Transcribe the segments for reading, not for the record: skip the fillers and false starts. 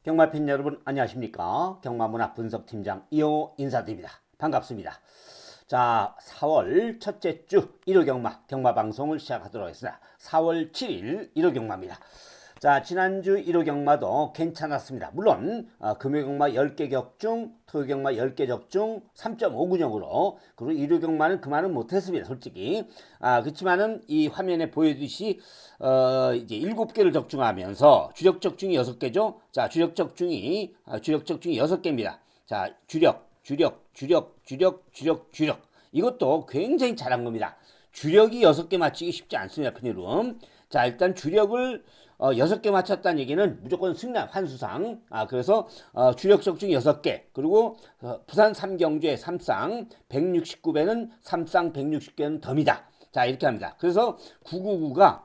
경마팬 여러분 안녕하십니까? 경마문화 분석팀장 이호 인사드립니다. 반갑습니다. 자, 4월 첫째 주 1호 경마 방송을 시작하도록 하겠습니다. 4월 7일 1호 경마입니다. 자, 지난주 1호 경마도 괜찮았습니다. 물론 금요 경마 10개 격중, 토요 경마 10개 적중 3.5근역으로, 그리고 1호 경마는 그만은 못했습니다. 솔직히. 그렇지만은 이 화면에 보여주듯이 이제 7개를 적중하면서 주력 적중이 6개죠. 자, 주력 적중이 6개입니다. 자, 주력. 이것도 굉장히 잘한 겁니다. 주력이 6개 맞추기 쉽지 않습니다, 편의름. 자, 일단 주력을 6개 맞췄다는 얘기는 무조건 승량 환수상. 그래서 주력 적중 6개, 그리고 부산 3경주에 3쌍 169배는 3쌍 160개는 덤이다. 자, 이렇게 합니다. 그래서 999가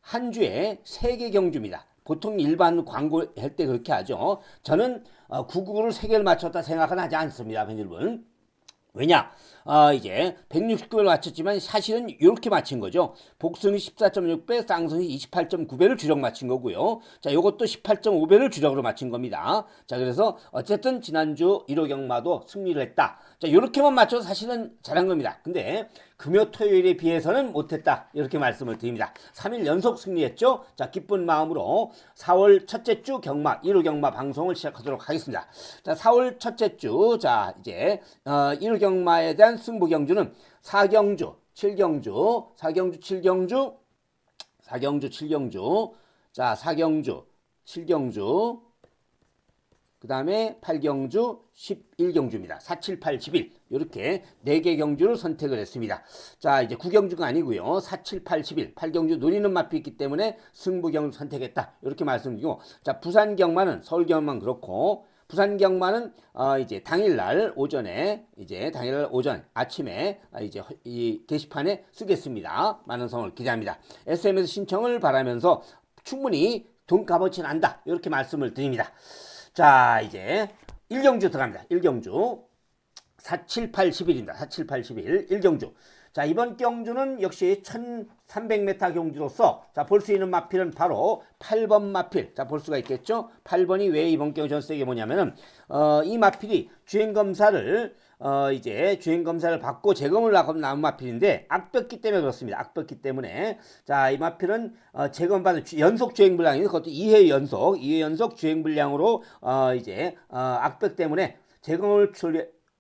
한 주에 3개 경주입니다. 보통 일반 광고 할 때 그렇게 하죠. 저는 999를 3개를 맞췄다 생각은 하지 않습니다, 여러분. 왜냐? 이제 169배를 맞췄지만 사실은 이렇게 맞힌 거죠. 복선이 14.6배, 쌍선이 28.9배를 주력 맞힌 거고요. 자, 요것도 18.5배를 주력으로 맞힌 겁니다. 자, 그래서 어쨌든 지난주 1호 경마도 승리를 했다. 자, 요렇게만 맞춰도 사실은 잘한 겁니다. 근데 금요 토요일에 비해서는 못했다, 이렇게 말씀을 드립니다. 3일 연속 승리했죠. 자, 기쁜 마음으로 4월 첫째 주 경마 1호 경마 방송을 시작하도록 하겠습니다. 자, 4월 첫째 주, 자, 이제 1호 경마에 대한 승부 경주는 4경주 7경주, 자, 4경주 7경주, 그 다음에 8경주 11경주입니다. 4, 7, 8, 11 이렇게 4개 경주를 선택을 했습니다. 자, 이제 9경주가 아니고요. 4, 7, 8, 11 8경주 노리는 맛이 있기 때문에 승부경을 선택했다, 이렇게 말씀드리고, 자, 부산 경마는, 서울 경마는 그렇고, 부산 경마는 이제 당일날 오전에, 당일날 오전 아침에 이제 이 게시판에 쓰겠습니다. 많은 성원을 기대합니다. SMS 신청을 바라면서 충분히 돈 값어치 난다, 이렇게 말씀을 드립니다. 자, 이제 1경주 들어갑니다. 1경주 4, 7, 8, 11입니다. 4, 7, 8, 11 1경주. 자, 이번 경주는 역시 1300m 경주로서, 자, 볼 수 있는 마필은 바로 8번 마필. 자, 볼 수가 있겠죠. 8번이 왜 이번 경주 전세계 뭐냐면은 이 마필이 주행검사를 주행검사를 받고 재검을 나온 마필인데 악벽기 때문에 그렇습니다. 악벽기 때문에. 자, 이 마필은 재검받은 연속 주행불량이, 그것도 2회 연속 주행불량으로 악벽 때문에 재검을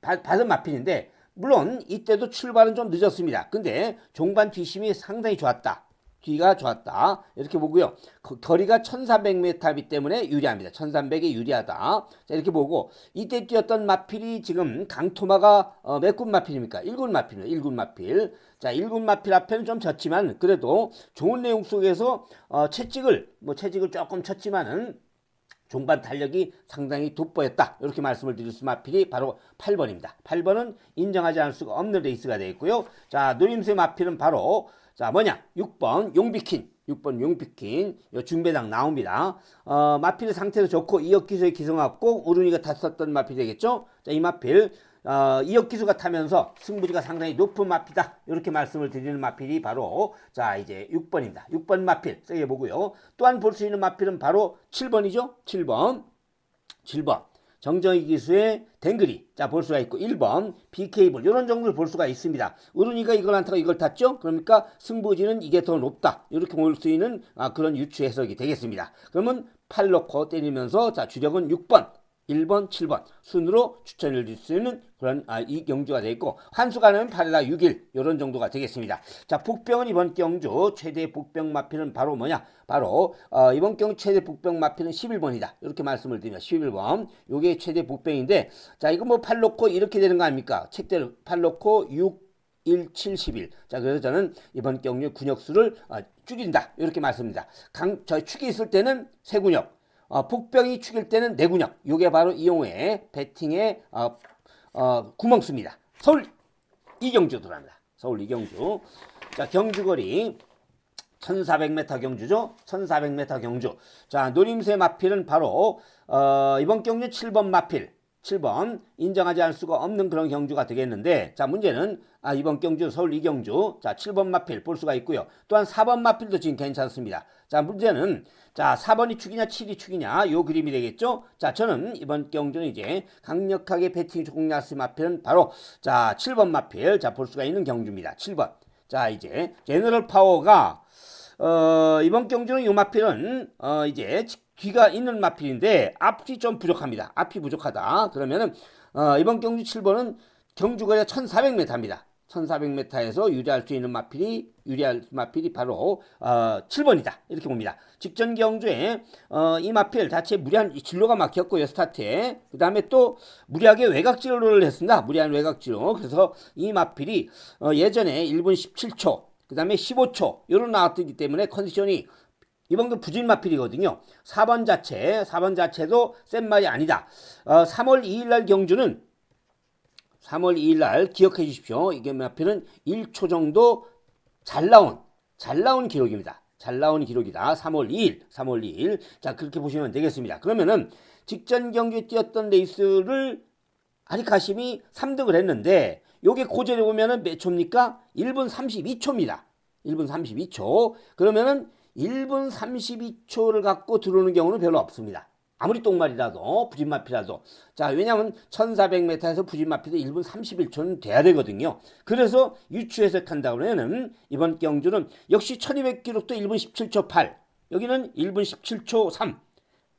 받은 마필인데, 물론 이때도 출발은 좀 늦었습니다. 근데 종반 뒷심이 상당히 좋았다. 뒤가 좋았다, 이렇게 보고요. 거리가 1400m이기 때문에 유리합니다. 1300이 유리하다. 자, 이렇게 보고, 이때 뛰었던 마필이 지금 강토마가 몇 군 마필입니까? 1군 마필입니다. 1군 마필. 자, 1군 마필 앞에는 좀 졌지만 그래도 좋은 내용 속에서 채찍을 조금 쳤지만은 종반 탄력이 상당히 돋보였다, 이렇게 말씀을 드릴 수 마필이 바로 8번입니다. 8번은 인정하지 않을 수가 없는 레이스가 되겠고요. 자, 노림수의 마필은 바로, 자, 6번 용비킨. 6번 용비킨. 중배당 나옵니다. 마필의 상태도 좋고 2억 기수의 기성이 없고 우른이가 탔었던 마필이 되겠죠. 자, 이 마필 2억 기수가 타면서 승부지가 상당히 높은 마필이다, 이렇게 말씀을 드리는 마필이 바로, 자, 이제 6번입니다. 6번 마필 세게 보고요. 또한 볼 수 있는 마필은 바로 7번이죠. 7번 정정희 기수의 댕그리. 자, 볼 수가 있고, 1번 BK볼, 이런 정도를 볼 수가 있습니다. 어른이가 이걸 안 타고 이걸 탔죠. 그러니까 승부지는 이게 더 높다, 이렇게 볼 수 있는 그런 유추 해석이 되겠습니다. 그러면 8 놓고 때리면서, 자, 주력은 6번 1번, 7번 순으로 추천을 드릴 수 있는 그런 이 경주가 되어 있고, 환수가는 8에다 6일, 이런 정도가 되겠습니다. 자, 복병은 이번 경주 최대 복병 마필은 바로 뭐냐? 바로 이번 경주 최대 복병 마필은 11번이다, 이렇게 말씀을 드립니다. 11번 요게 최대 복병인데, 자, 이거 뭐 8 놓고 이렇게 되는 거 아닙니까? 책대로 8 놓고 6 1, 7, 11. 자, 그래서 저는 이번 경주 근역수를 줄인다, 이렇게 말씀드립니다. 축이 있을 때는 3근역, 복병이 축일 때는 4근역. 요게 바로 이용의 배팅의 구멍수입니다. 서울 이경주 들어갑니다. 서울 이경주. 자, 경주거리 1400m 경주죠. 1400m 경주. 자, 노림수의 마필은 바로 이번 경주 7번 마필. 7번 인정하지 않을 수가 없는 그런 경주가 되겠는데, 자 문제는 이번 경주 서울 이경주, 자 7번 마필 볼 수가 있고요. 또한 4번 마필도 지금 괜찮습니다. 자 문제는 자 4번이 축이냐 7이 축이냐 요 그림이 되겠죠. 자 저는 이번 경주는 이제 강력하게 배팅이 조금 났을 마필은 바로 자 7번 마필, 자 볼 수가 있는 경주입니다. 7번. 자 이제 제너럴 파워가 이번 경주는 이 마필은 이제 뒤가 있는 마필인데 앞이 좀 부족합니다. 앞이 부족하다. 그러면은 이번 경주 7번은 경주거리가 1400m입니다. 1400m에서 유리할 수 있는 마필이 바로 7번이다. 이렇게 봅니다. 직전 경주에 이 마필 자체 무리한 진로가 막혔고요. 스타트에. 그 다음에 또 무리하게 외곽진로를 했습니다. 무리한 외곽진로. 그래서 이 마필이 예전에 1분 17초 그 다음에 15초 요런 나왔기 때문에 컨디션이 이번 건 부진 마필이거든요. 4번 자체도 센 말이 아니다. 3월 2일 날 경주는 3월 2일 날 기억해 주십시오. 이게 마필은 1초 정도 잘 나온 기록입니다. 잘 나온 기록이다. 3월 2일. 자, 그렇게 보시면 되겠습니다. 그러면은 직전 경기에 뛰었던 레이스를 아리카심이 3등을 했는데 요게 고전해 보면은 몇 초입니까? 1분 32초입니다. 1분 32초. 그러면은 1분 32초를 갖고 들어오는 경우는 별로 없습니다. 아무리 똥말이라도 부진마피라도. 자 왜냐하면 1400m에서 부진마피도 1분 31초는 돼야 되거든요. 그래서 유추 해석한다 그러면은 이번 경주는 역시 1200 기록도 1분 17초 8, 여기는 1분 17초 3.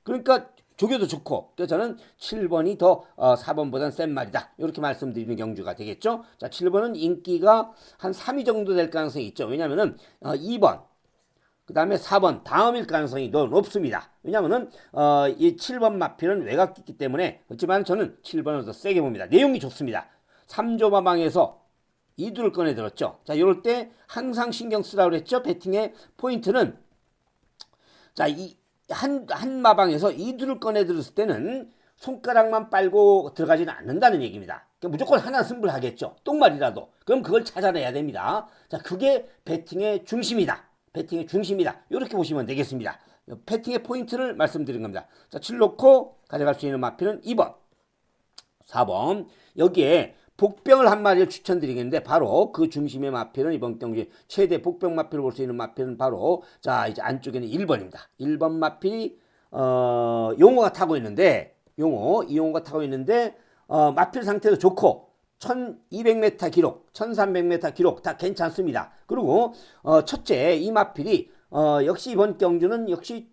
그러니까 조교도 좋고, 그래서 저는 7번이 더 4번보다는 센 말이다. 이렇게 말씀드리는 경주가 되겠죠. 자 7번은 인기가 한 3위 정도 될 가능성이 있죠. 왜냐하면은 2번 그 다음에 4번 다음일 가능성이 더 높습니다. 왜냐하면은 이 7번 마필은 외곽 있기 때문에. 그렇지만 저는 7번을 더 세게 봅니다. 내용이 좋습니다. 3조 마방에서 2두를 꺼내 들었죠. 자 이럴 때 항상 신경 쓰라고 그랬죠. 배팅의 포인트는 자 한 마방에서 2두를 꺼내 들었을 때는 손가락만 빨고 들어가지는 않는다는 얘기입니다. 그러니까 무조건 하나 승부를 하겠죠. 똥말이라도. 그럼 그걸 찾아내야 됩니다. 자 그게 배팅의 중심이다. 이렇게 보시면 되겠습니다. 배팅의 포인트를 말씀드린 겁니다. 자, 7 놓고 가져갈 수 있는 마필은 2번, 4번. 여기에 복병을 한 마리를 추천드리겠는데 바로 그 중심의 마필은 이번 경기 최대 복병 마필을 볼 수 있는 마필은 바로 자 이제 안쪽에는 1번입니다. 1번 마필이 용호가 타고 있는데 이용호가 타고 있는데 마필 상태도 좋고 1200m 기록, 1300m 기록 다 괜찮습니다. 그리고 첫째 이 마필이 역시 이번 경주는 역시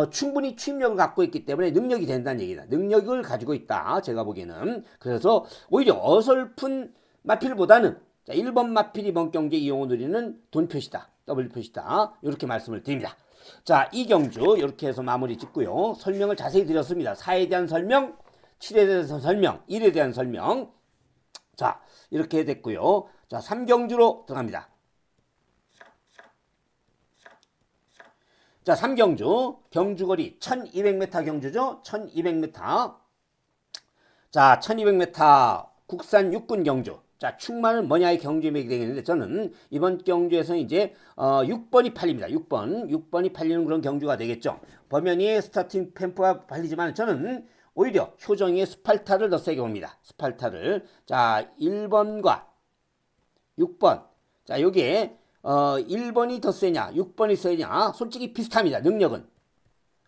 충분히 추임력을 갖고 있기 때문에 능력이 된다는 얘기다. 능력을 가지고 있다. 제가 보기에는. 그래서 오히려 어설픈 마필보다는 자, 1번 마필이 이번 경기에 이용호 누리는 돈 표시다. 더블 표시다. 이렇게 말씀을 드립니다. 자, 이 경주 이렇게 해서 마무리 짓고요. 설명을 자세히 드렸습니다. 4에 대한 설명, 7에 대해서 설명, 1에 대한 설명. 자 이렇게 됐고요. 자 3경주로 들어갑니다. 자 3경주 경주거리 1200m 경주죠. 1200m. 자 1200m 국산 육군 경주. 자 축마는 뭐냐의 경주맥이 되겠는데 저는 이번 경주에서 이제 6번이 팔립니다. 6번이 팔리는 그런 경주가 되겠죠. 범연이의 스타팅 템포가 팔리지만 저는 오히려 효정이의 스팔타를 더 세게 봅니다. 스팔타를. 자 1번과 6번. 자 여기에 1번이 더 세냐 6번이 세냐 솔직히 비슷합니다. 능력은.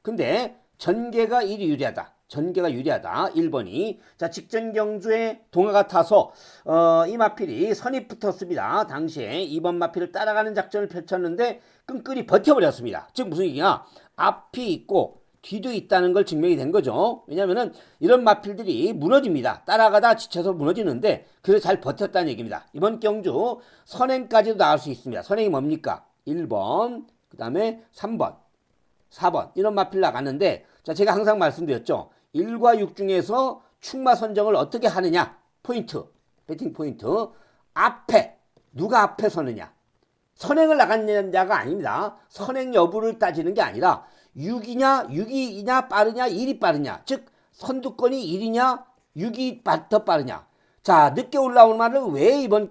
근데 전개가 1이 유리하다. 1번이. 자 직전 경주에 동화가 타서 이 마필이 선입 붙었습니다. 당시에 2번 마필을 따라가는 작전을 펼쳤는데 끈끈이 버텨버렸습니다. 즉 무슨 얘기냐, 앞이 있고 뒤도 있다는 걸 증명이 된 거죠. 왜냐면은 이런 마필들이 무너집니다. 따라가다 지쳐서 무너지는데 그래서 잘 버텼다는 얘기입니다. 이번 경주 선행까지도 나올 수 있습니다. 선행이 뭡니까? 1번, 그 다음에 3번, 4번 이런 마필 나갔는데 자 제가 항상 말씀드렸죠. 1과 6 중에서 축마 선정을 어떻게 하느냐. 포인트, 배팅 포인트. 앞에, 누가 앞에 서느냐. 선행을 나갔느냐가 아닙니다. 선행 여부를 따지는 게 아니라 6이냐 빠르냐 1이 빠르냐. 즉 선두권이 1이냐 6이 더 빠르냐. 자 늦게 올라오는 말은 왜 이번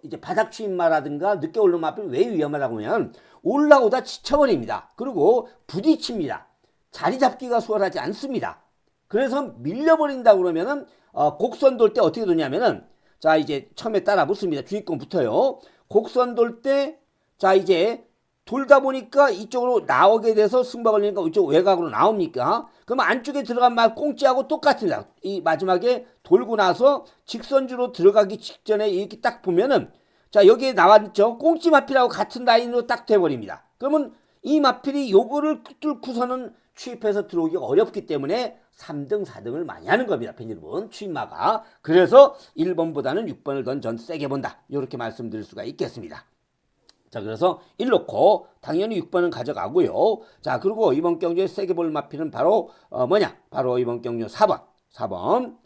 이제 바닥 추임마라든가 늦게 올라오는 말은 왜 위험하다고 하면 올라오다 지쳐버립니다. 그리고 부딪힙니다. 자리 잡기가 수월하지 않습니다. 그래서 밀려버린다 그러면은 곡선 돌 때 어떻게 도냐면은 자 이제 처음에 따라 붙습니다. 주인공 붙어요. 곡선 돌 때 자 이제 돌다 보니까 이쪽으로 나오게 돼서 승부가 걸리니까 이쪽 외곽으로 나옵니까? 그럼 안쪽에 들어간 말 꽁지하고 똑같습니다. 이 마지막에 돌고 나서 직선주로 들어가기 직전에 이렇게 딱 보면은 자 여기에 나왔죠. 꽁지 마필하고 같은 라인으로 딱 돼버립니다. 그러면 이 마필이 요거를 뚫고서는 추입해서 들어오기가 어렵기 때문에 3등, 4등을 많이 하는 겁니다. 팬여러분 추입마가. 그래서 1번보다는 6번을 더 세게 본다. 이렇게 말씀드릴 수가 있겠습니다. 자 그래서 1 놓고 당연히 6번은 가져가고요. 자 그리고 이번 경주에 세게 볼 마필은 바로 뭐냐? 바로 이번 경주 4번.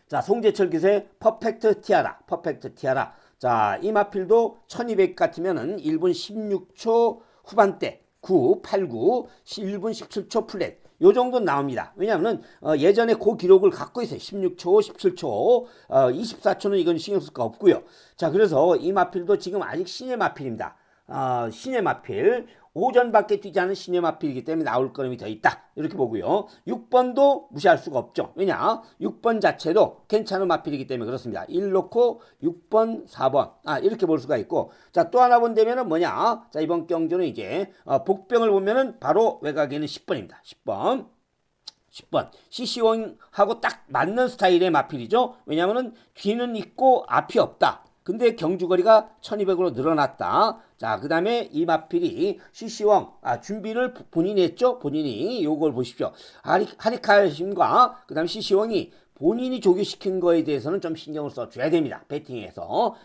자 송재철 기세 퍼펙트 티아라. 자 이 마필도 1200 같으면은 1분 16초 후반대 9, 8, 9, 1분 17초 플랫 요 정도는 나옵니다. 왜냐하면 예전에 그 기록을 갖고 있어요. 16초, 17초, 24초는 이건 신경 쓸 거 없고요. 자, 그래서 이 마필도 지금 아직 신예 마필입니다. 신예 마필, 오전밖에 뛰지 않은 신예 마필이기 때문에 나올 걸음이 더 있다. 이렇게 보고요. 6번도 무시할 수가 없죠. 왜냐? 6번 자체도 괜찮은 마필이기 때문에 그렇습니다. 1 놓고 6번, 4번. 이렇게 볼 수가 있고. 자, 또 하나 본다면은 뭐냐? 자, 이번 경주는 이제 복병을 보면은 바로 외곽에는 10번입니다. 10번. CC1하고 딱 맞는 스타일의 마필이죠. 왜냐하면 뒤는 있고 앞이 없다. 근데 경주거리가 1200으로 늘어났다. 자, 그 다음에 이 마필이 CC1, 준비를 본인이 했죠? 본인이 요걸 보십시오. 하리카심과 그 다음에 CC1이 본인이 조교시킨 거에 대해서는 좀 신경을 써줘야 됩니다. 배팅에서.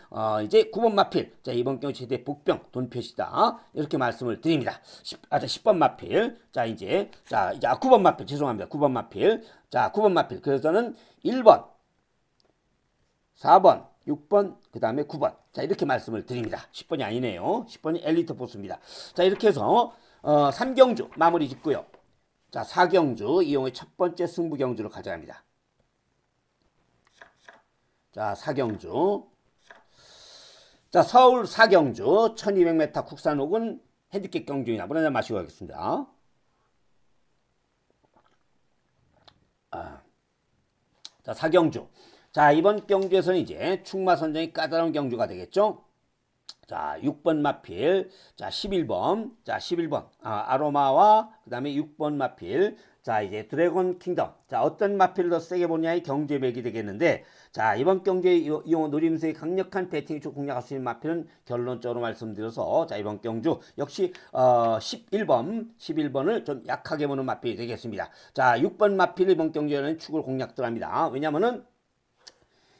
이제 9번 마필. 자, 이번 경우 최대 복병, 돈 표시다. 이렇게 말씀을 드립니다. 10번 마필. 자, 이제 9번 마필. 죄송합니다. 9번 마필. 자, 9번 마필. 그래서는 1번, 4번, 6번, 그 다음에 9번. 자, 이렇게 말씀을 드립니다. 10번이 아니네요. 10번이 엘리트 보스입니다. 자, 이렇게 해서 3경주 마무리 짓고요. 자, 4경주 이용의 첫 번째 승부 경주로 가져갑니다. 자, 4경주. 자, 서울 4경주 1200m 국산 혹은 핸디캡 경주입니다. 물 한잔 마시고 가겠습니다. 자, 4경주. 자, 이번 경주에서는 이제 충마 선정이 까다로운 경주가 되겠죠. 자, 6번 마필. 자, 11번. 자, 11번. 아로마와 그 다음에 6번 마필. 자, 이제 드래곤 킹덤. 자, 어떤 마필을 더 세게 보냐의 경제맥이 되겠는데, 자, 이번 경주에 이용 노림수의 강력한 배팅이 공략할 수 있는 마필은 결론적으로 말씀드려서, 자, 이번 경주 역시 11번을 좀 약하게 보는 마필이 되겠습니다. 자, 6번 마필 이번 경주에는 축을 공략 들어갑니다. 왜냐면은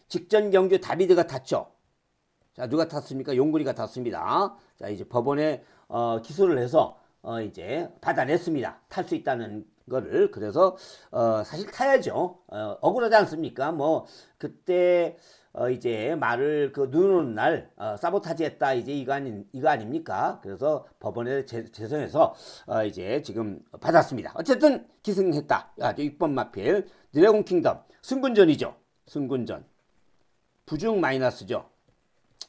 직전 경주 다비드가 탔죠. 자, 누가 탔습니까? 용군이가 탔습니다. 자, 이제 법원에 기소를 해서 이제 받아냈습니다. 탈 수 있다는 거를. 그래서 사실 타야죠. 억울하지 않습니까? 뭐 그때 이제 말을 그 눈 오는 날 사보타지 했다 이제 이거 아닙니까? 그래서 법원에 제소해서 이제 지금 받았습니다. 어쨌든 기승했다. 6번 마필 드래곤 킹덤 승군전이죠. 승군전. 부중 마이너스죠.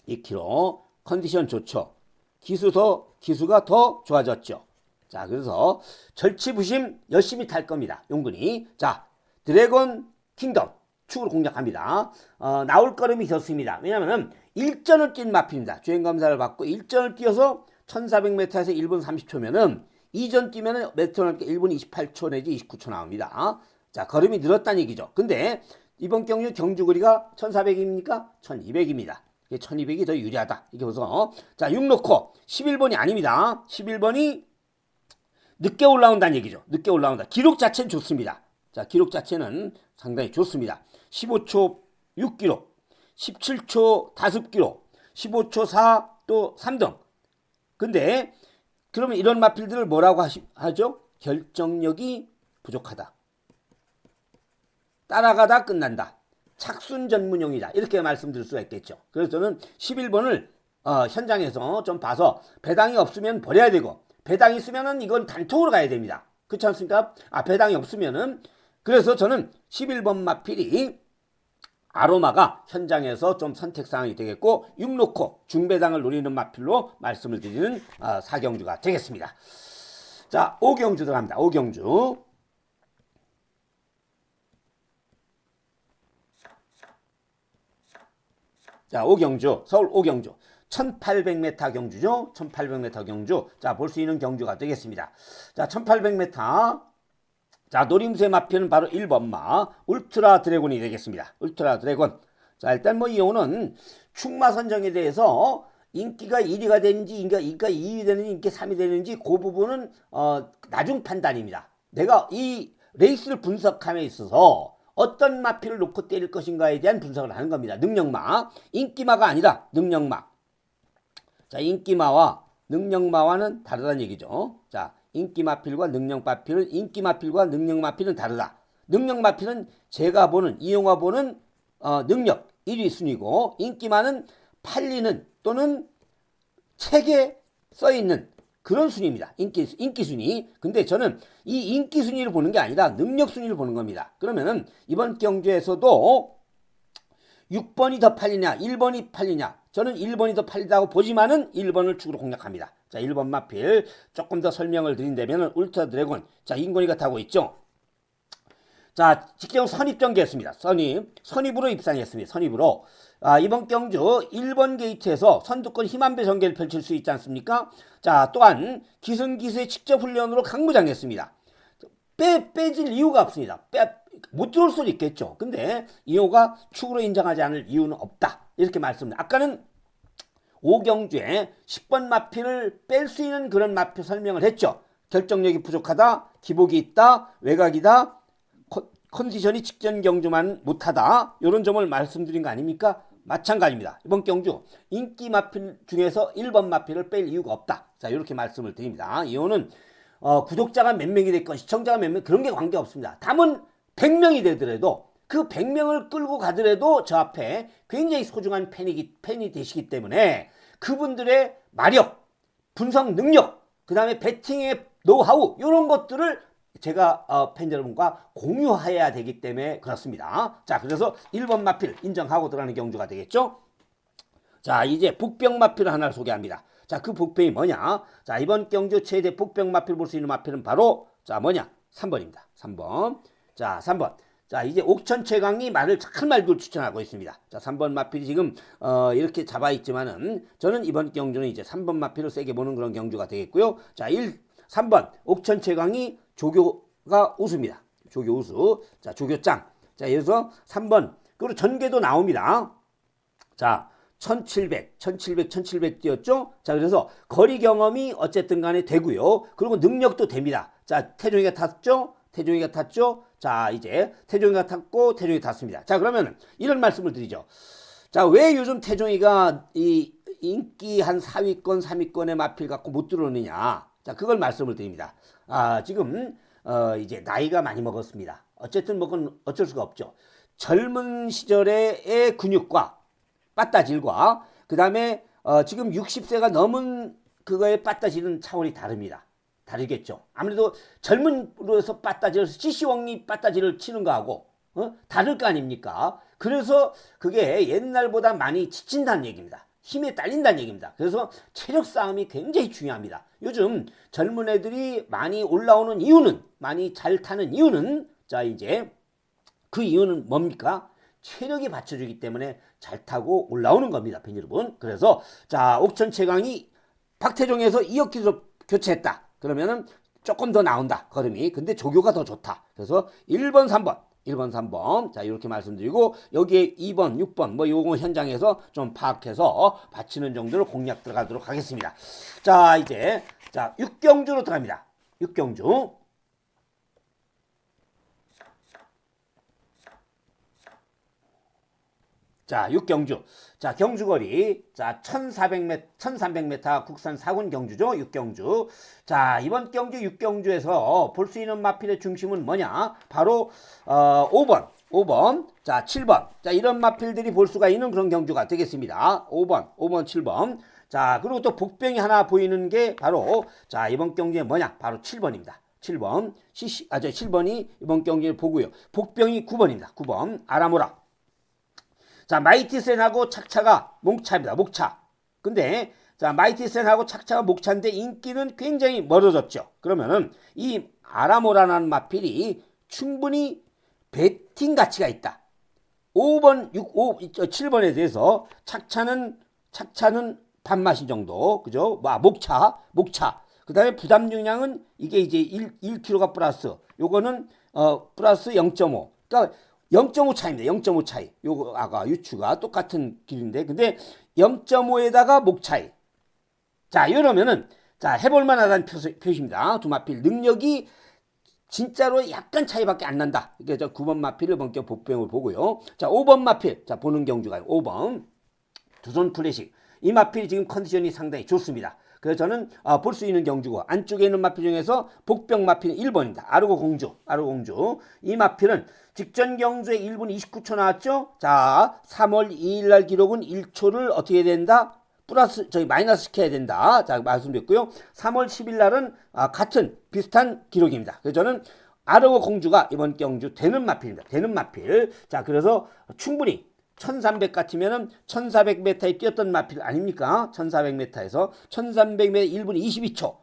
2kg. 컨디션 좋죠. 기수가 더 좋아졌죠. 자, 그래서 절치부심 열심히 탈 겁니다. 용군이. 자, 드래곤 킹덤 축으로 공략합니다. 나올 걸음이 좋습니다. 왜냐면은 1전을 뛴 마필입니다. 주행검사를 받고 1전을 뛰어서 1400m에서 1분 30초면은 2전 뛰면은 메트로는 1분 28초 내지 29초 나옵니다. 자, 걸음이 늘었다는 얘기죠. 근데 이번 경주 경주거리가 1400입니까? 1200입니다. 1200이 더 유리하다. 이렇게 보서 자, 6 놓고 11번이 아닙니다. 11번이 늦게 올라온다는 얘기죠. 늦게 올라온다. 기록 자체는 좋습니다. 자, 기록 자체는 상당히 좋습니다. 15초 6km, 17초 5km, 15초 4 또 3등. 근데 그러면 이런 마필들을 뭐라고 하죠? 결정력이 부족하다. 따라가다 끝난다. 착순 전문용이다. 이렇게 말씀드릴 수가 있겠죠. 그래서 저는 11번을 현장에서 좀 봐서 배당이 없으면 버려야 되고 배당이 있으면은 이건 단톡으로 가야 됩니다. 그렇지 않습니까? 배당이 없으면은 그래서 저는 11번 마필이 아로마가 현장에서 좀 선택사항이 되겠고 6 놓고 중배당을 노리는 마필로 말씀을 드리는 4경주가 되겠습니다. 자, 5경주 들어갑니다. 5경주. 자, 오경주, 서울 오경주. 1800m 경주죠. 1800m 경주. 자, 볼 수 있는 경주가 되겠습니다. 자, 1800m. 자, 노림수의 마표는 바로 1번 마 울트라 드래곤이 되겠습니다. 울트라 드래곤. 자, 일단 뭐 이 호는 충마 선정에 대해서 인기가 1위가 되는지 인기가 2위 되는지 인기 3위 되는지 그 부분은 나중 판단입니다. 내가 이 레이스를 분석함에 있어서 어떤 마표를 놓고 때릴 것인가에 대한 분석을 하는 겁니다. 능력마, 인기마가 아니라 능력마. 자, 인기마와 능력마와는 다르다는 얘기죠. 자, 인기마필과 능력마필은 인기마필과 능력마필은 다르다. 능력마필은 제가 보는 이용화 보는 능력 1위 순위고 인기마는 팔리는 또는 책에 써 있는 그런 순위입니다. 인기 순위. 근데 저는 이 인기 순위를 보는 게 아니라 능력 순위를 보는 겁니다. 그러면은 이번 경주에서도 6번이 더 팔리냐, 1번이 팔리냐. 저는 1번이 더 팔리다고 보지만은 1번을 축으로 공략합니다. 자, 1번 마필 조금 더 설명을 드린다면 울트라 드래곤. 자, 인권이가 타고 있죠. 자, 직경 선입전개했습니다. 선입으로 입상했습니다. 선입으로. 이번 경주 1번 게이트에서 선두권 힘한배 전개를 펼칠 수 있지 않습니까? 자, 또한 기승기수의 직접 훈련으로 강무장했습니다. 빼질 이유가 없습니다. 못 들어올 수도 있겠죠. 근데 이호가 축으로 인정하지 않을 이유는 없다. 이렇게 말씀드립니다. 아까는 오경주에 10번 마필을 뺄 수 있는 그런 마필 설명을 했죠. 결정력이 부족하다, 기복이 있다, 외곽이다, 컨디션이 직전 경주만 못하다. 이런 점을 말씀드린 거 아닙니까? 마찬가지입니다. 이번 경주 인기 마필 중에서 1번 마필을 뺄 이유가 없다. 자, 이렇게 말씀을 드립니다. 이호는 구독자가 몇 명이 됐건 시청자가 몇 명 그런 게 관계없습니다. 담은 100명이 되더라도 그 100명을 끌고 가더라도 저 앞에 굉장히 소중한 팬이 되시기 때문에 그분들의 마력, 분석 능력, 그 다음에 배팅의 노하우 이런 것들을 제가 팬 여러분과 공유해야 되기 때문에 그렇습니다. 자, 그래서 1번 마필 인정하고 들어가는 경주가 되겠죠. 자, 이제 복병 마필을 하나 소개합니다. 자, 그 복병이 뭐냐? 자, 이번 경주 최대 복병 마필 볼 수 있는 마필은 바로 자, 뭐냐? 3번입니다. 3번. 자, 3번. 자, 이제 옥천 최강이 말을 착한 말들 추천하고 있습니다. 자, 3번 마필이 지금 이렇게 잡아 있지만은 저는 이번 경주는 이제 3번 마필을 세게 보는 그런 경주가 되겠고요. 자, 3번 옥천 최강이 조교가 우수입니다. 조교 우수. 자, 조교짱. 자, 여기서 3번. 그리고 전개도 나옵니다. 자, 1700 뛰었죠? 자, 그래서 거리 경험이 어쨌든 간에 되고요. 그리고 능력도 됩니다. 자, 태종이가 탔죠? 태종이가 탔죠? 자, 이제 태종이가 탔고 태종이 탔습니다. 자, 그러면 이런 말씀을 드리죠. 자, 왜 요즘 태종이가 이 인기 한 4위권, 3위권의 마필 갖고 못 들어오느냐? 자, 그걸 말씀을 드립니다. 지금 이제 나이가 많이 먹었습니다. 어쨌든 뭐 그건 어쩔 수가 없죠. 젊은 시절의 근육과 빠따질과 그 다음에 지금 60세가 넘은 그거에 빠따질은 차원이 다릅니다. 다르겠죠. 아무래도 젊은으로서 빠따질, CC왕이 빠따질을 치는 거하고 다를 거 아닙니까? 그래서 그게 옛날보다 많이 지친다는 얘기입니다. 힘에 딸린다는 얘기입니다. 그래서 체력 싸움이 굉장히 중요합니다. 요즘 젊은 애들이 많이 올라오는 이유는, 많이 잘 타는 이유는, 자, 이제 그 이유는 뭡니까? 체력이 받쳐주기 때문에 잘 타고 올라오는 겁니다, 팬 여러분. 그래서 자, 옥천 최강이 박태종에서 2억 킬로 교체했다. 그러면은 조금 더 나온다, 걸음이. 근데 조교가 더 좋다. 그래서 1번, 3번. 1번, 3번. 자, 이렇게 말씀드리고, 여기에 2번, 6번, 뭐, 요거 현장에서 좀 파악해서 바치는 정도로 공략 들어가도록 하겠습니다. 자, 이제, 자, 6경주로 들어갑니다. 6경주. 자, 6경주. 자, 경주거리. 자, 1300m 국산 4군 경주죠. 6경주. 자, 이번 경주 6경주에서 볼 수 있는 마필의 중심은 뭐냐? 바로 5번. 자, 7번. 자, 이런 마필들이 볼 수가 있는 그런 경주가 되겠습니다. 5번, 7번. 자, 그리고 또 복병이 하나 보이는 게 바로 자, 이번 경주에 뭐냐? 바로 7번입니다. 7번. 7번이 이번 경주에 보고요. 복병이 9번입니다. 9번. 아라모라. 자, 마이티센하고 착차가 목차입니다. 목차. 근데 자, 마이티센하고 착차가 목차인데 인기는 굉장히 멀어졌죠. 그러면은 이 아라모라는 마필이 충분히 배팅 가치가 있다. 5번, 7번에 대해서 착차는 반마시 정도. 그죠? 목차. 그 다음에 부담 용량은 이게 이제 1kg가 플러스. 요거는, 플러스 0.5. 그러니까 0.5 차이입니다. 0.5 차이. 요거, 아까 유추가 똑같은 길인데. 근데 0.5에다가 목 차이. 자, 이러면은, 자, 해볼만 하다는 표시입니다. 두 마필. 능력이 진짜로 약간 차이밖에 안 난다. 그러니까 9번 마필, 1번 경 복병을 보고요. 자, 5번 마필. 자, 보는 경주가 5번. 두 손 플래식. 이 마필이 지금 컨디션이 상당히 좋습니다. 그래서 저는 볼 수 있는 경주고, 안쪽에 있는 마필 중에서 복병 마필은 1번입니다. 아르고 공주. 이 마필은 직전 경주에 1분 29초 나왔죠. 자, 3월 2일 날 기록은 1초를 어떻게 해야 된다? 마이너스 시켜야 된다. 자, 말씀드렸고요. 3월 10일 날은 같은 비슷한 기록입니다. 그래서 저는 아르고 공주가 이번 경주 되는 마필입니다. 되는 마필. 자, 그래서 충분히 1300 같으면은 1400m에 뛰었던 마필 아닙니까? 1400m에서 1300m 1분 22초,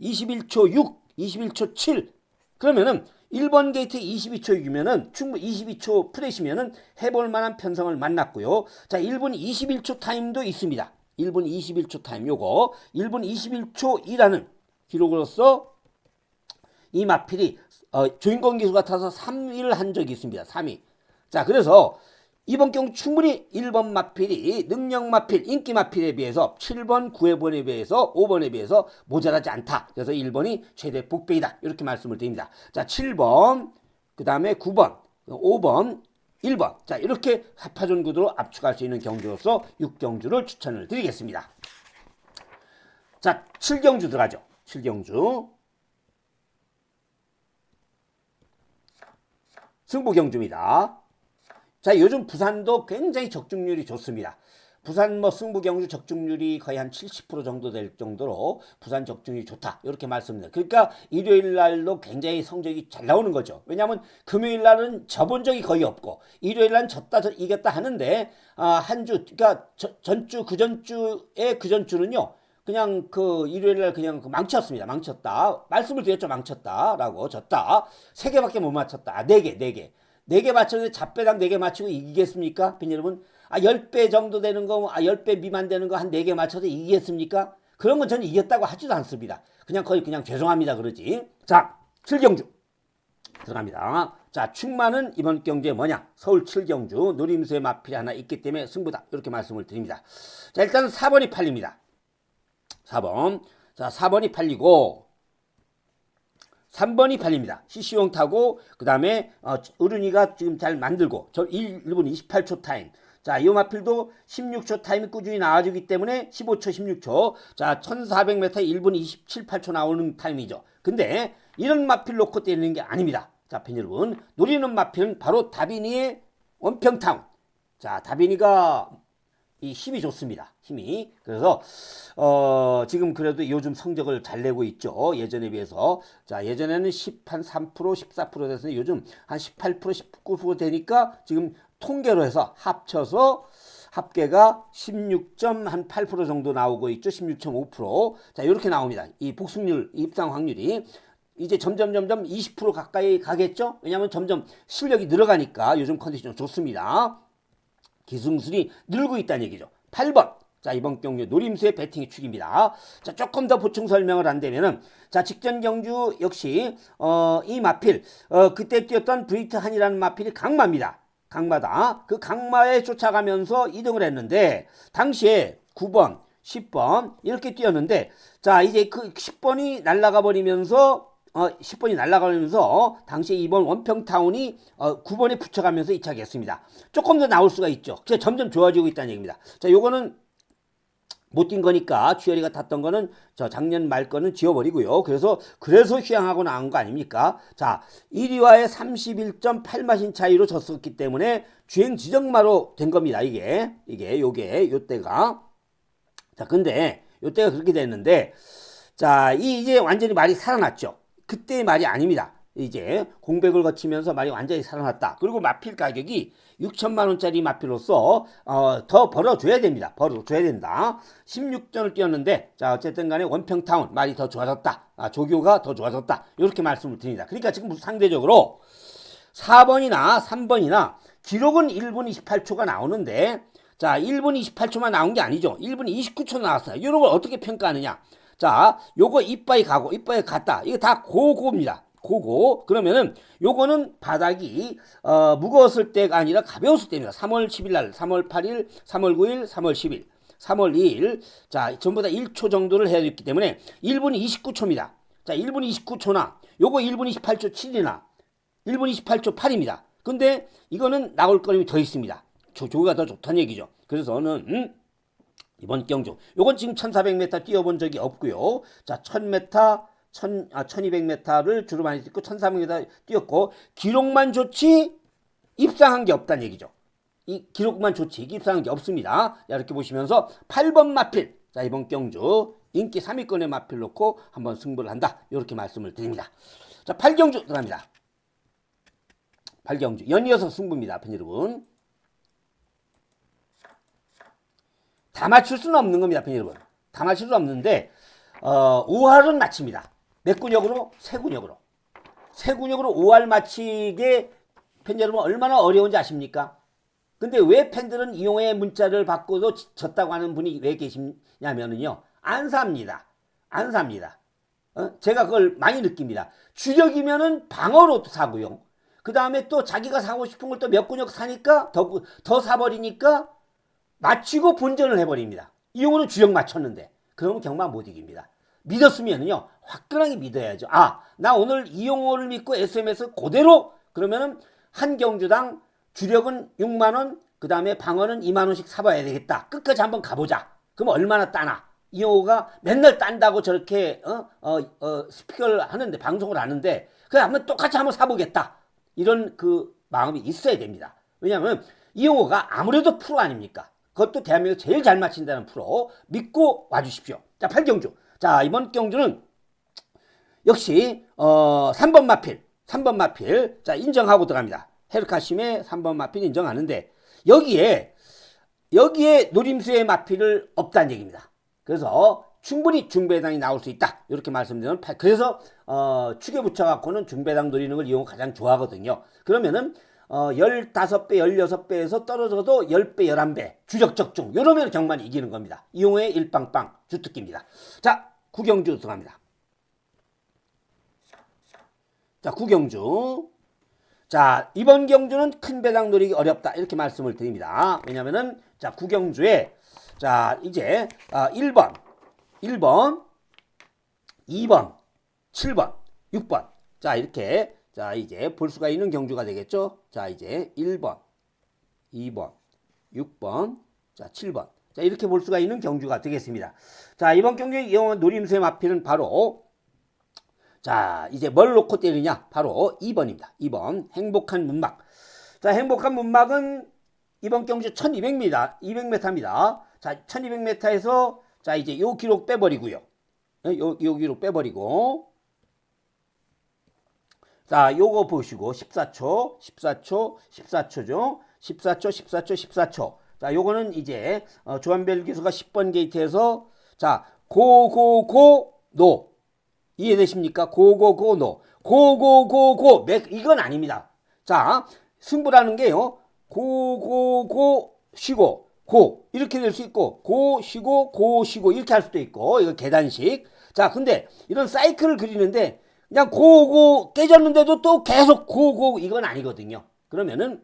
21초 6, 21초 7. 그러면은 1번 게이트 22초 6이면은 충분히 22초 프레시면은 해볼 만한 편성을 만났고요. 자, 1분 21초 타임도 있습니다. 1분 21초 타임 요거 1분 21초이라는 기록으로서 이 마필이 주인공 기수 같아서 3위를 한 적이 있습니다. 3위. 자, 그래서 이번 경우 충분히 1번 마필이 능력 마필, 인기 마필에 비해서 7번, 9번에 비해서 5번에 비해서 모자라지 않다. 그래서 1번이 최대 복배이다. 이렇게 말씀을 드립니다. 자, 7번, 그 다음에 9번, 5번, 1번. 자, 이렇게 하파존 구도로 압축할 수 있는 경주로서 6경주를 추천을 드리겠습니다. 자, 7경주 들어가죠. 7경주. 승부경주입니다. 자, 요즘 부산도 굉장히 적중률이 좋습니다. 부산 승부 경주 적중률이 거의 한 70% 정도 될 정도로 부산 적중률이 좋다. 이렇게 말씀드립니다. 그러니까 일요일 날도 굉장히 성적이 잘 나오는 거죠. 왜냐하면 금요일 날은 져본 적이 거의 없고 일요일 날은 졌다 이겼다 하는데 한 주, 그러니까 전주 그 전주는요. 그냥 일요일 날 그냥 망쳤습니다. 망쳤다. 말씀을 드렸죠. 망쳤다라고. 졌다. 3개밖에 못 맞췄다. 4개. 4개 맞췄는데 잡배당 4개 맞추고 이기겠습니까? 빈 여러분? 10배 정도 되는 거, 10배 미만 되는 거 한 4개 맞춰서 이기겠습니까? 그런 건 저는 이겼다고 하지도 않습니다. 거의 그냥 죄송합니다 그러지. 자, 7경주 들어갑니다. 자, 충만은 이번 경주에 뭐냐? 서울 7경주 노림수의 마필이 하나 있기 때문에 승부다. 이렇게 말씀을 드립니다. 자, 일단 4번이 팔립니다. 4번. 자, 4번이 팔리고 3번이 팔립니다. CC용 타고 그 다음에 어른이가 지금 잘 만들고 1분 28초 타임. 자, 이 마필도 16초 타임이 꾸준히 나와주기 때문에 15초 16초. 자, 1400m 1분 27, 8초 나오는 타임이죠. 근데 이런 마필 놓고 때리는 게 아닙니다. 자, 팬 여러분, 노리는 마필은 바로 다비니의 원평타운. 자, 다비니가 이 힘이 좋습니다. 힘이. 그래서 지금 그래도 요즘 성적을 잘 내고 있죠. 예전에 비해서. 자, 예전에는 3%, 14% 됐는데 요즘 한 18%, 19% 되니까 지금 통계로 해서 합쳐서 합계가 16.8% 정도 나오고 있죠. 16.5%. 자, 이렇게 나옵니다. 이 복승률, 입상 확률이. 이제 점점 20% 가까이 가겠죠? 왜냐하면 점점 실력이 늘어가니까 요즘 컨디션 좋습니다. 기승술이 늘고 있다는 얘기죠. 8번. 자, 이번 경주 노림수의 배팅의 축입니다. 자, 조금 더 보충 설명을 한다면은, 자, 직전 경주 역시, 이 마필, 그때 뛰었던 브리트 한이라는 마필이 강마입니다. 강마다. 그 강마에 쫓아가면서 2등을 했는데, 당시에 9번, 10번, 이렇게 뛰었는데, 자, 이제 그 10번이 날아가 버리면서, 10번이 날아가면서 당시에 이번 원평타운이 9번에 붙여가면서 이착했습니다. 조금 더 나올 수가 있죠. 그래서 점점 좋아지고 있다는 얘기입니다. 자, 요거는 못 뛴 거니까 쥐어리가 탔던 거는 작년 말 거는 지워버리고요. 그래서 휴양하고 나온 거 아닙니까? 자, 1위와의 31.8마신 차이로 졌었기 때문에 주행 지정마로 된 겁니다. 요때가. 자, 근데 요때가 그렇게 됐는데, 자, 이제 완전히 말이 살아났죠. 그때의 말이 아닙니다. 이제 공백을 거치면서 말이 완전히 살아났다. 그리고 마필 가격이 6천만 원짜리 마필로서 더 벌어줘야 됩니다. 벌어줘야 된다. 16전을 뛰었는데, 자, 어쨌든 간에 원평타운 말이 더 좋아졌다. 조교가 더 좋아졌다. 이렇게 말씀을 드립니다. 그러니까 지금 상대적으로 4번이나 3번이나 기록은 1분 28초가 나오는데, 자, 1분 28초만 나온 게 아니죠. 1분 29초 나왔어요. 이런 걸 어떻게 평가하느냐. 자, 요거 이빠이 가고, 이빠이 갔다. 이거 다 고고입니다. 고고. 그러면은 요거는 바닥이 무거웠을 때가 아니라 가벼웠을 때입니다. 3월 10일 날, 3월 8일, 3월 9일, 3월 10일, 3월 2일. 자, 전부 다 1초 정도를 해야 됐기 때문에 1분 29초입니다. 자, 1분 29초나 요거 1분 28초 7이나 1분 28초 8입니다. 근데 이거는 나올 거림이 더 있습니다. 조교가 더 좋다는 얘기죠. 그래서는 이번 경주 요건 지금 1400m 뛰어본 적이 없고요. 자, 1000m 1200m를 주로 많이 뛰고 1300m 뛰었고 기록만 좋지 입상한 게 없다는 얘기죠. 이 기록만 좋지 입상한 게 없습니다. 자, 이렇게 보시면서 8번 마필. 자, 이번 경주 인기 3위권의 마필 놓고 한번 승부를 한다. 이렇게 말씀을 드립니다. 자, 8경주 들어갑니다. 8경주 연이어서 승부입니다. 팬 여러분. 다 맞출 수는 없는 겁니다. 팬 여러분. 다 맞출 수 없는데 5할은 맞춥니다. 몇 군역으로? 세 군역으로. 세 군역으로 5할 맞히게 팬 여러분 얼마나 어려운지 아십니까? 근데 왜 팬들은 이용의 문자를 받고도 졌다고 하는 분이 왜 계시냐면은요. 안 삽니다. 안 삽니다. 제가 그걸 많이 느낍니다. 주력이면은 방어로 사고요. 그 다음에 또 자기가 사고 싶은 걸 또 몇 군역 사니까 더 사버리니까 맞추고 본전을 해버립니다. 이용호는 주력 맞췄는데 그러면 경마 못 이깁니다. 믿었으면요 화끈하게 믿어야죠. 아, 나 오늘 이용호를 믿고 SMS 그대로 그러면은 한 경주당 주력은 6만원 그 다음에 방어는 2만원씩 사봐야 되겠다. 끝까지 한번 가보자. 그럼 얼마나 따나? 이용호가 맨날 딴다고 저렇게 스피커를 하는데 방송을 하는데 그냥 한번 똑같이 한번 사보겠다. 이런 그 마음이 있어야 됩니다. 왜냐하면 이용호가 아무래도 프로 아닙니까? 그것도 대한민국 제일 잘 맞힌다는 프로 믿고 와주십시오. 자, 8경주. 자, 이번 경주는 역시 3번 마필 3번 마필 자 인정하고 들어갑니다. 헤르카심의 3번 마필 인정하는데 여기에 노림수의 마필을 없다는 얘기입니다. 그래서 충분히 중배당이 나올 수 있다. 이렇게 말씀드리는 그래서 축에 붙여갖고는 중배당 노리는 걸 이용을 가장 좋아하거든요. 그러면은 15배, 16배에서 떨어져도 10배, 11배 주력 적중 이러면 경만이 이기는 겁니다. 이용의 일빵빵 주특기입니다. 자, 구경주 들어갑니다. 자, 구경주. 자, 이번 경주는 큰 배당 노리기 어렵다. 이렇게 말씀을 드립니다. 왜냐면은 자, 구경주에 자, 이제 1번, 2번, 7번, 6번. 자, 이렇게 자, 이제 볼 수가 있는 경주가 되겠죠? 자, 이제 1번, 2번, 6번, 자, 7번. 자, 이렇게 볼 수가 있는 경주가 되겠습니다. 자, 이번 경주의 노림수의 마필은 바로 자, 이제 뭘 놓고 때리냐? 바로 2번입니다. 2번. 행복한 문막. 자, 행복한 문막은 이번 경주 1200m, 200m입니다. 자, 1200m에서 자, 이제 요 기록 빼버리고요. 요 기록 빼버리고. 자, 요거 보시고 14초, 14초, 14초죠. 14초, 14초, 14초. 자, 요거는 이제 조한별 기수가 10번 게이트에서 자, 노. 이해되십니까? 노. 이건 아닙니다. 자, 승부라는 게요. 쉬고, 이렇게 될 수 있고, 쉬고, 이렇게 할 수도 있고, 이거 계단식. 자, 근데 이런 사이클을 그리는데, 그냥 깨졌는데도 또 계속 이건 아니거든요. 그러면은,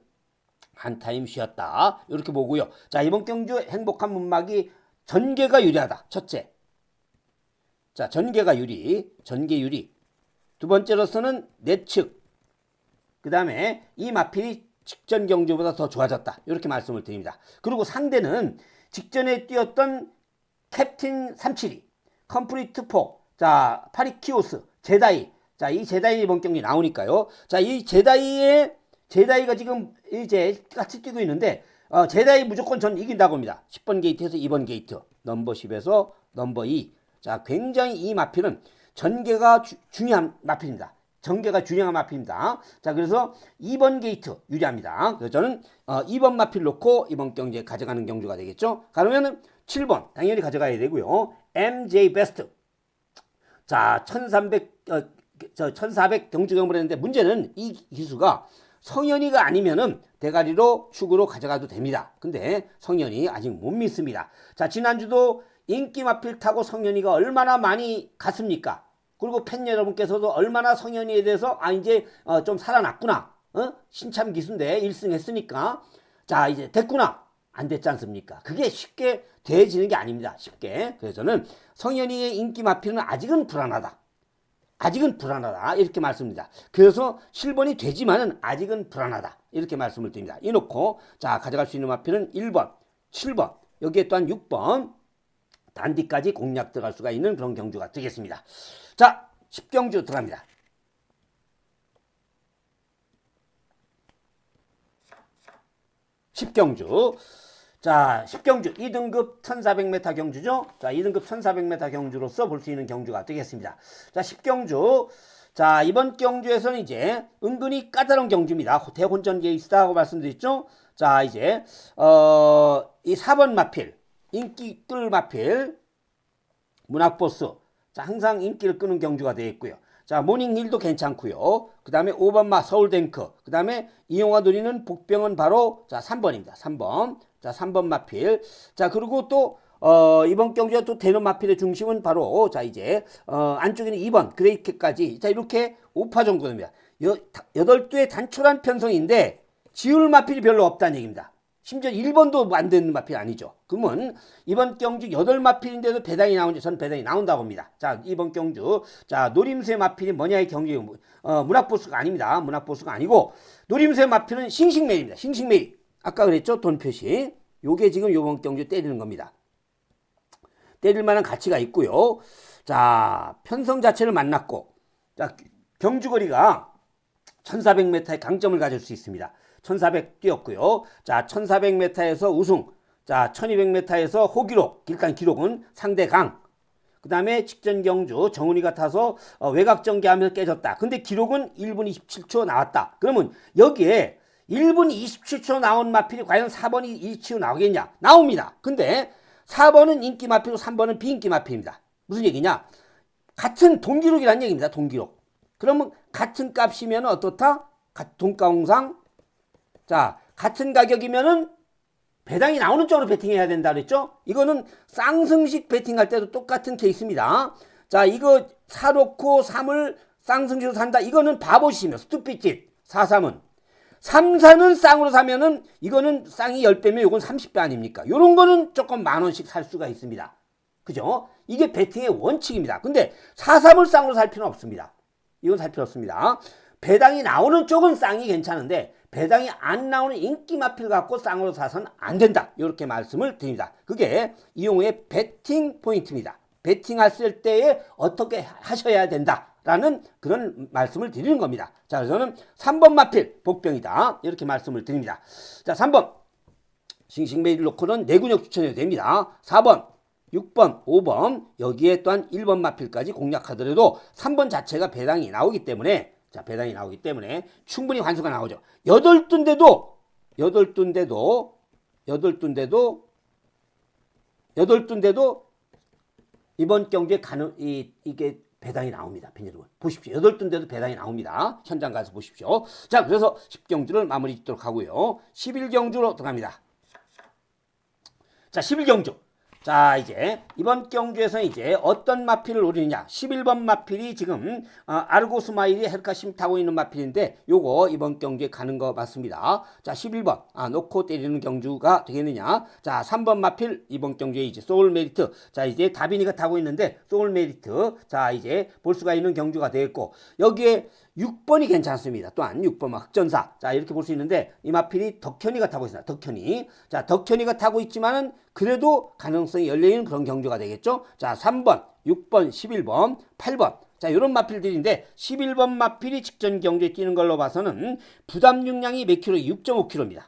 한 타임 쉬었다. 이렇게 보고요. 자, 이번 경주 행복한 문막이 전개가 유리하다. 첫째. 자, 전개 유리. 두 번째로서는 내측. 그 다음에 이 마필이 직전 경주보다 더 좋아졌다. 이렇게 말씀을 드립니다. 그리고 상대는 직전에 뛰었던 캡틴 372, 컴플리트 4, 자, 파리키오스, 제다이. 자, 이 제다이 이번 경기 나오니까요. 자, 이 제다이가 지금 이제 같이 뛰고 있는데, 제다이 무조건 전 이긴다고 합니다. 10번 게이트에서 2번 게이트, 넘버 10에서 넘버 2. 자, 굉장히 이 마필은 전개가 중요한 마필입니다. 전개가 중요한 마필입니다. 자, 그래서 2번 게이트 유리합니다. 그래서 저는 2번 마필 놓고 이번 경기에 가져가는 경주가 되겠죠. 그러면은 7번 당연히 가져가야 되고요. MJ 베스트. 자, 1400 경주 경험을 했는데 문제는 이 기수가 성현이가 아니면은 대가리로 축으로 가져가도 됩니다. 근데 성현이 아직 못 믿습니다. 자, 지난주도 인기 마필 타고 성현이가 얼마나 많이 갔습니까? 그리고 팬 여러분께서도 얼마나 성현이에 대해서 이제 좀 살아났구나. 신참 기수인데 1승 했으니까 자, 이제 됐구나. 안 됐지 않습니까? 그게 쉽게 돼지는 게 아닙니다. 쉽게. 그래서 저는 성현이의 인기 마필은 아직은 불안하다. 아직은 불안하다. 이렇게 말씀드립니다. 그래서 실번이 되지만은 아직은 불안하다. 이렇게 말씀을 드립니다. 이놓고 자, 가져갈 수 있는 마필은 1번, 7번, 여기에 또한 6번 단디까지 공략 들어갈 수가 있는 그런 경주가 되겠습니다. 자, 10경주 들어갑니다. 10경주. 자, 10경주 2등급 1400m 경주죠. 자, 2등급 1400m 경주로서 볼 수 있는 경주가 되겠습니다. 자, 10경주. 자, 이번 경주에서는 이제 은근히 까다로운 경주입니다. 대혼전 게이스다 하고 말씀드렸죠. 자, 이제 이 4번 마필, 인기 끌 마필, 문학보스. 자, 항상 인기를 끄는 경주가 되겠고요. 자, 모닝힐도 괜찮고요. 그 다음에 5번 마 서울탱크. 그 다음에 이용화 누리는 복병은 바로 자 3번입니다. 3번. 자, 3번 마필. 자, 그리고 또 이번 경주에 또 되는 마필의 중심은 바로 자, 이제 안쪽에는 2번 그레이캐까지. 자, 이렇게 5파 정도 됩니다. 8두의 단촐한 편성인데 지울 마필이 별로 없다는 얘기입니다. 심지어 1번도 안 되는 마필 아니죠. 그러면 이번 경주 8마필인데도 배당이 나오는지 저는 배당이 나온다고 봅니다. 자, 이번 경주 자, 노림수의 마필이 뭐냐의 경주 문학보수가 아닙니다. 문학보수가 아니고 노림수의 마필은 싱싱메리입니다. 싱싱메리. 아까 그랬죠? 돈 표시. 요게 지금 요번 경주 때리는 겁니다. 때릴 만한 가치가 있고요. 자, 편성 자체를 만났고 자, 경주거리가 1400m의 강점을 가질 수 있습니다. 1400 뛰었고요. 자, 1400m에서 우승. 자, 1200m에서 호기록. 일단 기록은 상대 강. 그 다음에 직전 경주 정훈이가 타서 외곽 전개하면서 깨졌다. 근데 기록은 1분 27초 나왔다. 그러면 여기에 1분 27초 나온 마필이 과연 4번이 이치로 나오겠냐? 나옵니다. 근데 4번은 인기 마필이고 3번은 비인기 마필입니다. 무슨 얘기냐? 같은 동기록이라는 얘기입니다. 동기록. 그러면 같은 값이면 어떻다? 동가공상. 자, 같은 가격이면은 배당이 나오는 쪽으로 베팅해야 된다 그랬죠? 이거는 쌍승식 베팅할 때도 똑같은 케이스입니다. 자, 이거 사놓고 3을 쌍승식으로 산다. 이거는 바보시며 스투피짓. 4-3은. 3-4는 쌍으로 사면은 이거는 쌍이 10배면 이건 30배 아닙니까? 요런 거는 조금 만원씩 살 수가 있습니다. 그죠? 이게 베팅의 원칙입니다. 근데 4-3을 쌍으로 살 필요는 없습니다. 이건 살 필요 없습니다. 배당이 나오는 쪽은 쌍이 괜찮은데 배당이 안 나오는 인기 마필 갖고 쌍으로 사서는 안 된다. 이렇게 말씀을 드립니다. 그게 이용호의 베팅 포인트입니다. 베팅했을 때에 어떻게 하셔야 된다라는 그런 말씀을 드리는 겁니다. 자, 그래서 저는 3번 마필 복병이다. 이렇게 말씀을 드립니다. 자, 3번 싱싱메리를 놓고는 내군역 추천해도 됩니다. 4번 6번, 5번 여기에 또한 1번 마필까지 공략하더라도 3번 자체가 배당이 나오기 때문에 자, 배당이 나오기 때문에 충분히 환수가 나오죠. 8둔데도 이번 경기에 이게 배당이 나옵니다. 여러분 보십시오. 8둔데도 배당이 나옵니다. 현장 가서 보십시오. 자, 그래서 10경주를 마무리 짓도록 하고요. 11경주로 들어갑니다. 자, 11경주. 자, 이제 이번 경주에서 이제 어떤 마필을 노리느냐. 11번 마필이 지금 아르고스마일이 헬카심 타고 있는 마필인데 요거 이번 경주에 가는 거 맞습니다. 자, 11번 놓고 때리는 경주가 되겠느냐. 자, 3번 마필 이번 경주에 이제 소울메리트. 자, 이제 다빈이가 타고 있는데 소울메리트. 자, 이제 볼 수가 있는 경주가 되겠고 여기에 6번이 괜찮습니다. 또한 6번 흑전사. 자, 이렇게 볼 수 있는데 이 마필이 덕현이가 타고 있습니다. 덕현이. 자, 덕현이가 타고 있지만은 그래도 가능성이 열려있는 그런 경주가 되겠죠. 자, 3번, 6번, 11번, 8번. 자, 이런 마필들인데 11번 마필이 직전 경주에 뛰는 걸로 봐서는 부담 중량이 몇 킬로? 6.5kg입니다.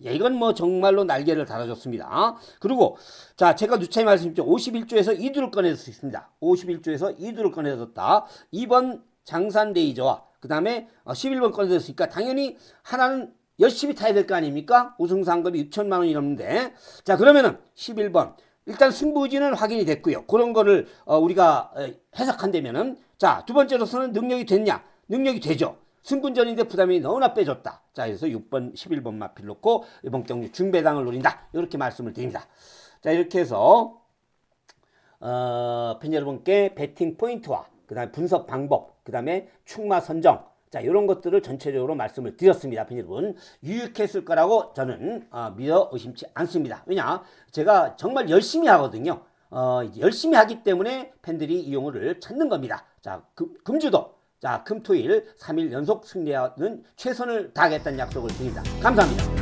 예, 이건 뭐 정말로 날개를 달아줬습니다. 그리고 자, 제가 누차히 말씀드렸죠. 51조에서 2두를 꺼낼 수 있습니다. 51조에서 2두를 꺼내줬다. 2번 장산 레이저와 그 다음에 11번 꺼내줬으니까 당연히 하나는 열심히 타야 될 거 아닙니까? 우승 상금이 6천만 원이 넘는데 자, 그러면은 11번 일단 승부지는 확인이 됐고요. 그런 거를 우리가 해석한다면은 자, 두 번째로서는 능력이 됐냐? 능력이 되죠. 승군전인데 부담이 너무나 빼졌다. 자, 그래서 6번, 11번 마필 놓고 이번 경기 중배당을 노린다. 이렇게 말씀을 드립니다. 자, 이렇게 해서 팬 여러분께 배팅 포인트와 그 다음에 분석 방법, 그 다음에 축마 선정, 자, 이런 것들을 전체적으로 말씀을 드렸습니다. 팬 여러분, 유익했을 거라고 저는 믿어 의심치 않습니다. 왜냐, 제가 정말 열심히 하거든요. 열심히 하기 때문에 팬들이 이 용어를 찾는 겁니다. 자, 금주도, 자, 금토일 3일 연속 승리하는 최선을 다하겠다는 약속을 드립니다. 감사합니다.